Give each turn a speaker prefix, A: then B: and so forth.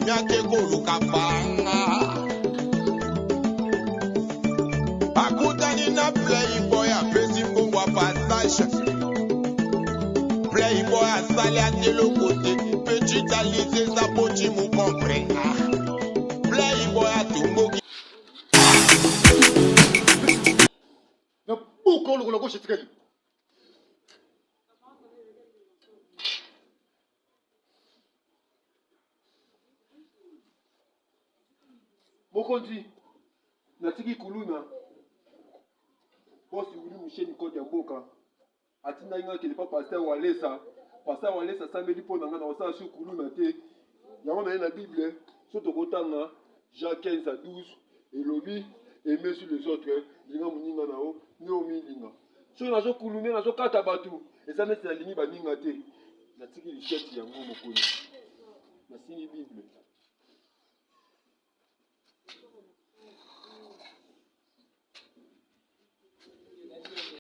A: miake koluka panga. Akutani na playboy apesi mbongwa passage. Playboy asali ate le côté. Petit alisé sa poti mou comprena. Playboy atumboki.
B: Na buko lo gauche tikali. Mokonzi natiki kuluna bosi uli misheni kodi ya mboka atina inga kele pa pasteur walesa sambeli pona nga na osala su kuluna te yango na ye na bible soto kotanga Jean 15 à 12 elobi aimer sur les autres linga moninga nao ne omilinga soki nazo kulune nazo kata bato eza neti nalingi baninga te natiki lisheti yango mokonzi nasingi bible